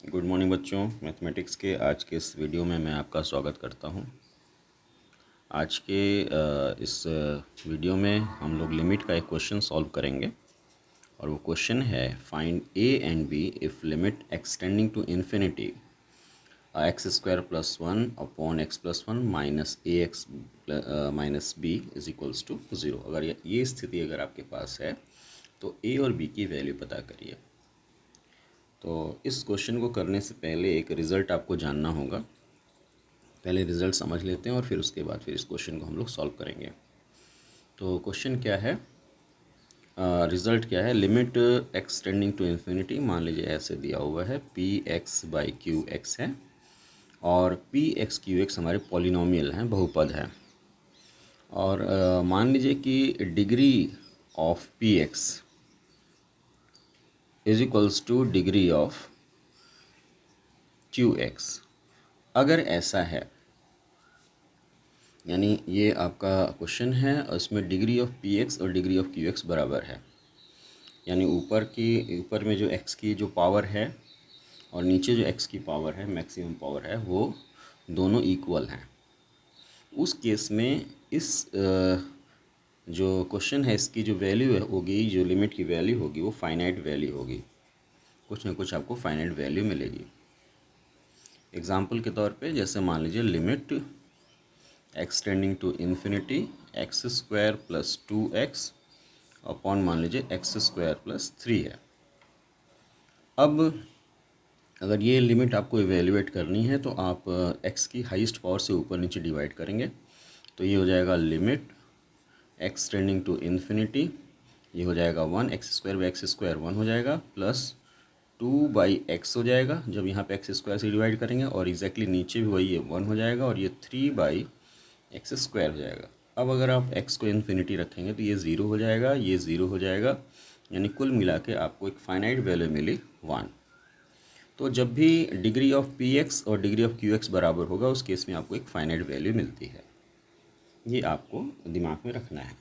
Good morning बच्चों। Mathematics के आज के इस वीडियो में मैं आपका स्वागत करता हूं। आज के इस वीडियो में हम लोग लिमिट का एक क्वेश्चन सॉल्व करेंगे और वो क्वेश्चन है find a and b if limit x tending to infinity x square plus one upon x plus one minus a x minus b is equals to zero. अगर ये स्थिति अगर आपके पास है तो ए और बी की वैल्यू पता करिए। तो इस क्वेश्चन को करने से पहले एक रिज़ल्ट आपको जानना होगा। पहले रिज़ल्ट समझ लेते हैं और फिर उसके बाद फिर इस क्वेश्चन को हम लोग सॉल्व करेंगे। तो क्वेश्चन क्या है, रिज़ल्ट क्या है, लिमिट एक्सटेंडिंग टू इन्फिनिटी। मान लीजिए ऐसे दिया हुआ है P x by Q x है और पी एक्स क्यू एक्स हमारे पॉलिनोमियल हैं, बहुपद है। और मान लीजिए कि degree of p x is equals two degree of q x. अगर ऐसा है, यानी ये आपका क्वेश्चन है और इसमें डिग्री ऑफ पी एक्स और डिग्री ऑफ क्यू एक्स बराबर है, यानी ऊपर में जो एक्स की जो पावर है और नीचे जो एक्स की पावर है, मैक्सिमम पावर है, वो दोनों इक्वल हैं। उस केस में इस जो क्वेश्चन है इसकी जो वैल्यू है होगी, जो लिमिट की वैल्यू होगी वो फाइनाइट वैल्यू होगी। कुछ ना कुछ आपको फाइनाइट वैल्यू मिलेगी। एग्जाम्पल के तौर पे जैसे मान लीजिए limit x tending to infinity x square plus two x upon मान लीजिए एक्स स्क्वायर प्लस थ्री है। अब अगर ये लिमिट आपको इवेल्युएट करनी है तो आप एक्स की हाईएस्ट पावर से ऊपर नीचे डिवाइड करेंगे। तो ये हो जाएगा limit x tending to infinity, ये हो जाएगा one, x square by x square one हो जाएगा, प्लस टू बाई एक्स हो जाएगा जब यहाँ पे एक्स स्क्वायर से डिवाइड करेंगे, और एग्जैक्टली नीचे भी वही है वन हो जाएगा, और ये थ्री बाई एक्स स्क्वायर हो जाएगा। अब अगर आप एक्स को इन्फिनिटी रखेंगे तो ये ज़ीरो हो जाएगा, ये ज़ीरो हो जाएगा, यानी कुल मिला के आपको एक फाइनाइट वैल्यू मिली वन। तो जब भी डिग्री ऑफ पी एक्स और डिग्री ऑफ क्यू एक्स बराबर होगा उस केस में आपको एक फाइनाइट वैल्यू मिलती है। ये आपको दिमाग में रखना है।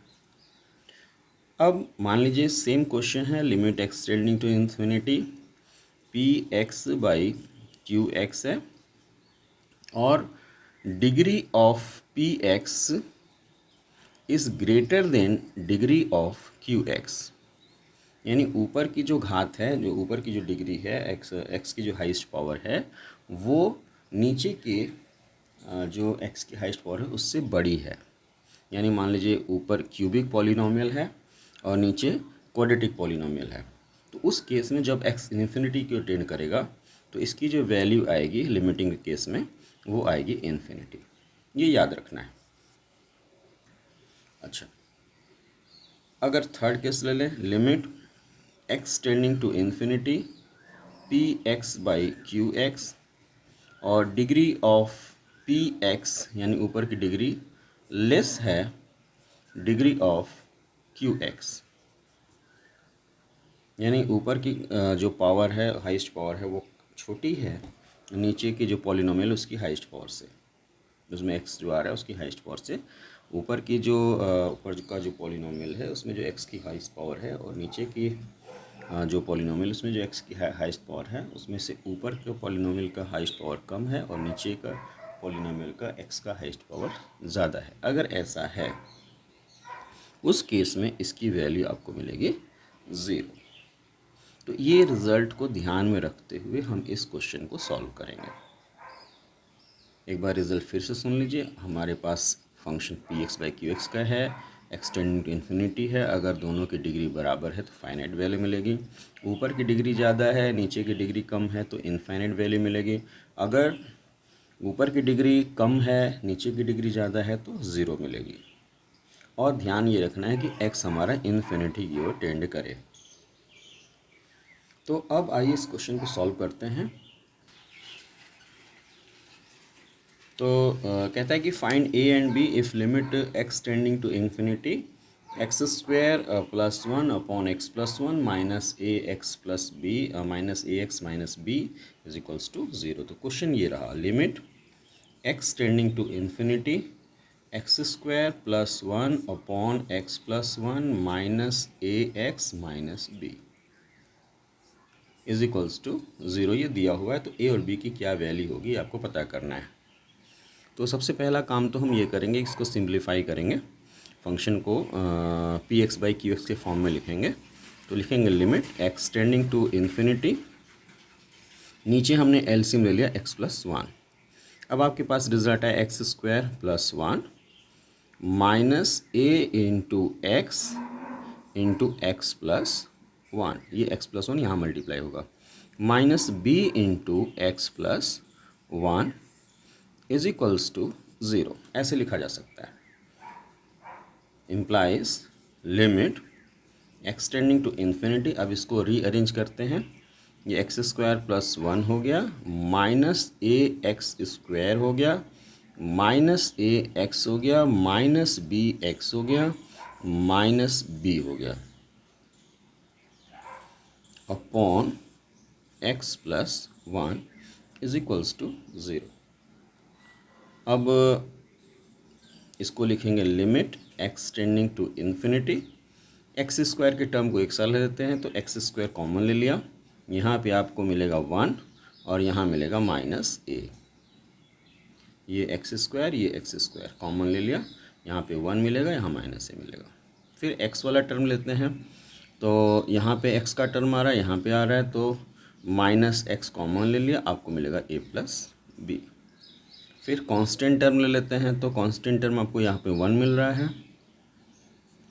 अब मान लीजिए सेम क्वेश्चन है, limit x tending to infinity p x by Q x है और degree of p x is greater than degree of q x. यानी ऊपर की जो घात है, जो ऊपर की जो डिग्री है, एक्स की जो हाईएस्ट पावर है, वो नीचे के जो एक्स की हाईएस्ट पावर है उससे बड़ी है। यानी मान लीजिए ऊपर क्यूबिक पॉलिनोमियल है और नीचे क्वाड्रेटिक पॉलिनोमियल है। तो उस केस में जब एक्स इन्फिनिटी की ओर टेंड करेगा तो इसकी जो वैल्यू आएगी लिमिटिंग केस में वो आएगी इन्फिनिटी। ये याद रखना है। अच्छा, अगर थर्ड केस ले लें, limit x tending to infinity p x by Q x और डिग्री ऑफ पी एक्स यानी ऊपर की डिग्री लेस है डिग्री ऑफ क्यू एक्स। यानी ऊपर की जो पावर है, हाईएस्ट पावर है, वो छोटी है नीचे की जो पॉलिनोमियल उसकी हाईएस्ट पावर से, उसमें एक्स जो आ रहा है उसकी हाईएस्ट पावर से। ऊपर की जो ऊपर का जो पॉलिनोमियल है उसमें जो एक्स की हाईएस्ट पावर है और नीचे की जो पॉलिनोमियल उसमें जो एक्स की हाईएस्ट पावर है उसमें से ऊपर के पॉलिनोमियल का हाईएस्ट पावर कम है और नीचे का पॉलिनोमियल का एक्स का हाईएस्ट पावर ज़्यादा है। अगर ऐसा है उस केस में इसकी वैल्यू आपको मिलेगी ज़ीरो। तो ये रिज़ल्ट को ध्यान में रखते हुए हम इस क्वेश्चन को सॉल्व करेंगे। एक बार रिज़ल्ट फिर से सुन लीजिए। हमारे पास function P x by Q x का है, एक्सटेंडिंग टू इन्फिनिटी है। अगर दोनों की डिग्री बराबर है तो फाइनाइट वैल्यू मिलेगी। ऊपर की डिग्री ज़्यादा है, नीचे की डिग्री कम है तो इनफाइनाइट वैल्यू मिलेगी। अगर ऊपर की डिग्री कम है, नीचे की डिग्री ज़्यादा है तो ज़ीरो मिलेगी। और ध्यान ये रखना है कि एक्स हमारा इन्फिनिटी की ओर टेंड करे। तो अब आइए इस क्वेश्चन को सॉल्व करते हैं। तो कहता है कि find a and b if limit x tending to infinity x square plus one upon x plus one minus a x plus b minus a x minus b is equals to zero. तो question ये रहा, limit x tending to infinity x square plus one upon x plus one minus a x minus b. Is equals to 0 ये दिया हुआ है, तो ए और B की क्या वैल्यू होगी आपको पता करना है। तो सबसे पहला काम तो हम ये करेंगे, इसको सिंप्लीफाई करेंगे, फंक्शन को p x by Q x के फॉर्म में लिखेंगे। तो लिखेंगे limit x tending to infinity, नीचे हमने एलसीएम ले लिया एक्स प्लस वन। अब आपके पास रिजल्ट है X square plus one minus A into X plus one, ये एक्स प्लस वन यहाँ मल्टीप्लाई होगा, minus B into X plus one is equals to 0, ऐसे लिखा जा सकता है। Implies limit x tending to infinity, अब इसको रीअरेंज करते हैं, ये एक्स स्क्वायर प्लस वन हो गया, माइनस ए एक्स स्क्वायर हो गया, माइनस ए एक्स हो गया, माइनस बी एक्स हो गया, माइनस बी हो गया, upon x plus one is equals to 0। अब इसको लिखेंगे limit x tending to infinity, x square के टर्म को एक साथ ले देते हैं, तो एक्स स्क्वायर कॉमन ले लिया, यहाँ पे आपको मिलेगा 1 और यहाँ मिलेगा माइनस ए, ये एक्स स्क्वायर कॉमन ले लिया, यहाँ पे 1 मिलेगा, यहाँ माइनस ए मिलेगा। फिर एक्स वाला टर्म लेते हैं, तो यहाँ पे एक्स का टर्म आ रहा है, यहाँ पे आ रहा है, तो माइनस एक्स कॉमन ले लिया, आपको मिलेगा ए प्लस बी। फिर कांस्टेंट टर्म ले लेते हैं, तो कांस्टेंट टर्म आपको यहाँ पे 1 मिल रहा है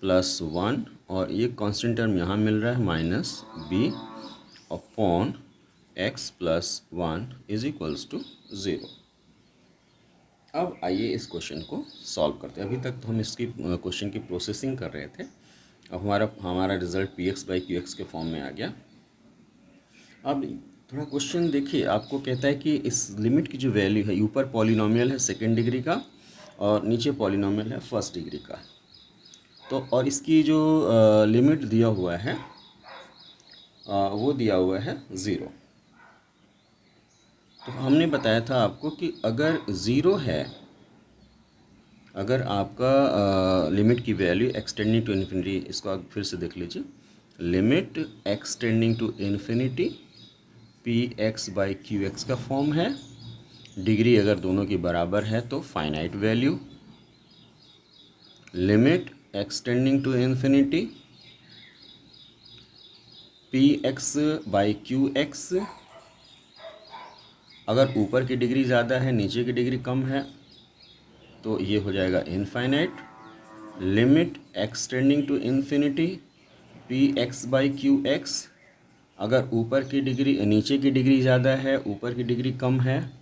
प्लस 1, और ये कांस्टेंट टर्म यहाँ मिल रहा है minus b upon x plus one is equals to 0। अब आइए इस क्वेश्चन को सॉल्व करते हैं। अभी तक तो हम इसकी क्वेश्चन की प्रोसेसिंग कर रहे थे, अब हमारा result P x by Q x के फॉर्म में आ गया। अब थोड़ा क्वेश्चन देखिए, आपको कहता है कि इस लिमिट की जो वैल्यू है, ऊपर पॉलिनोमियल है सेकेंड डिग्री का और नीचे पॉलिनोमियल है फर्स्ट डिग्री का, तो और इसकी जो लिमिट दिया हुआ है वो दिया हुआ है 0। तो हमने बताया था आपको कि अगर 0 है, अगर आपका लिमिट की वैल्यू एक्सटेंडिंग टू इन्फिनिटी, इसको आप फिर से देख लीजिए, limit x tending to infinity p x by Q x का फॉर्म है, डिग्री अगर दोनों की बराबर है तो finite value, limit x tending to infinity p x by Q x, अगर ऊपर की डिग्री ज़्यादा है नीचे की डिग्री कम है तो ये हो जाएगा infinite, limit x tending to infinity p x by Q x, अगर ऊपर की डिग्री नीचे की डिग्री ज़्यादा है ऊपर की डिग्री कम है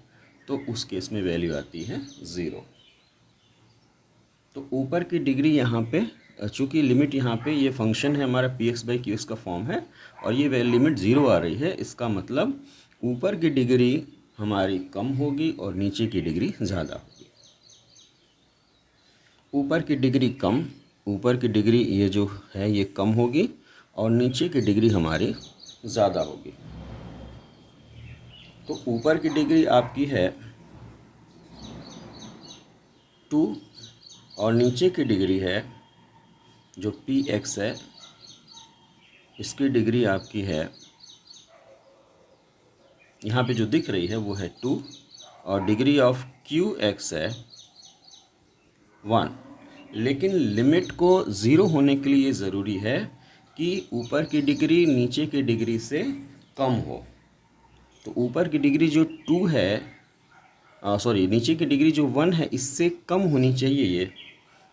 तो उस केस में वैल्यू आती है 0। तो ऊपर की डिग्री यहाँ पे, चूँकि लिमिट यहाँ पे ये फंक्शन है हमारा P x by Q x का फॉर्म है और ये लिमिट 0 आ रही है, इसका मतलब ऊपर की डिग्री हमारी कम होगी और नीचे की डिग्री ज़्यादा होगी। ऊपर की डिग्री कम, ऊपर की डिग्री ये जो है ये कम होगी और नीचे की डिग्री हमारी ज़्यादा होगी। तो ऊपर की डिग्री आपकी है 2 और नीचे की डिग्री है जो पी एक्स है, इसकी डिग्री आपकी है, यहाँ पे जो दिख रही है वो है 2 और डिग्री ऑफ क्यू एक्स है 1। लेकिन लिमिट को 0 होने के लिए ज़रूरी है कि ऊपर की डिग्री नीचे की डिग्री से कम हो। तो ऊपर की डिग्री जो 2 है, नीचे की डिग्री जो 1 है इससे कम होनी चाहिए ये।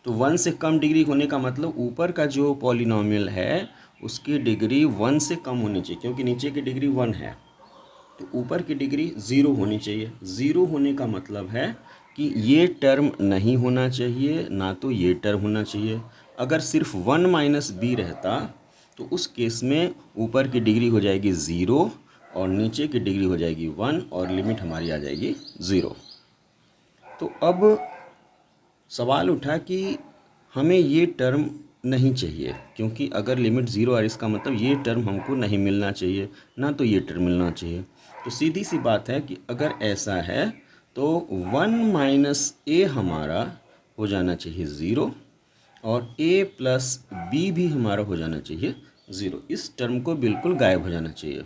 तो 1 से कम डिग्री होने का मतलब ऊपर का जो पॉलिनोमियल है उसकी डिग्री 1 से कम होनी चाहिए, क्योंकि नीचे की डिग्री 1 है तो ऊपर की डिग्री 0 होनी चाहिए। 0 होने का मतलब है कि ये टर्म नहीं होना चाहिए, ना तो ये टर्म होना चाहिए। अगर सिर्फ 1 माइनस बी रहता तो उस केस में ऊपर की डिग्री हो जाएगी 0 और नीचे की डिग्री हो जाएगी 1 और लिमिट हमारी आ जाएगी 0। तो अब सवाल उठा कि हमें ये टर्म नहीं चाहिए, क्योंकि अगर लिमिट 0 आ रही इसका मतलब ये टर्म हमको नहीं मिलना चाहिए, ना तो ये टर्म मिलना चाहिए। तो सीधी सी बात है कि अगर ऐसा है तो 1 माइनस ए हमारा हो जाना चाहिए 0 और ए प्लस बी भी हमारा हो जाना चाहिए 0। इस टर्म को बिल्कुल गायब हो जाना चाहिए।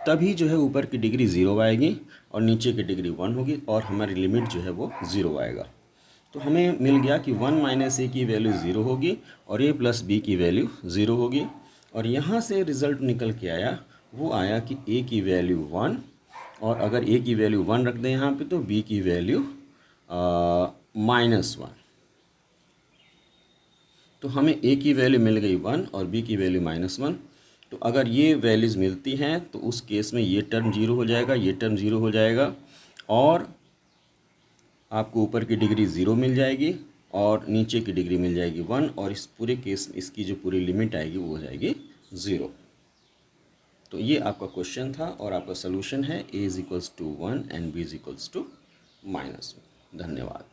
तभी जो है ऊपर की डिग्री 0 आएगी और नीचे की डिग्री 1 होगी और हमारी लिमिट जो है वो 0 आएगा। तो हमें मिल गया कि 1 माइनस ए की वैल्यू 0 होगी और ए प्लस बी की वैल्यू 0 होगी। और यहाँ से रिज़ल्ट निकल के आया, वो आया कि ए की वैल्यू 1, और अगर ए की वैल्यू 1 रख दें यहाँ पे तो बी की वैल्यू -1। तो हमें ए की वैल्यू मिल गई 1 और बी की वैल्यू -1। तो अगर ये वैल्यूज़ मिलती हैं तो उस केस में ये टर्म 0 हो जाएगा, ये टर्म 0 हो जाएगा और आपको ऊपर की डिग्री 0 मिल जाएगी और नीचे की डिग्री मिल जाएगी 1, और इस पूरे केस इसकी जो पूरी लिमिट आएगी वो हो जाएगी 0। तो ये आपका क्वेश्चन था और आपका सोल्यूशन है a = 1 एंड b = -1। धन्यवाद।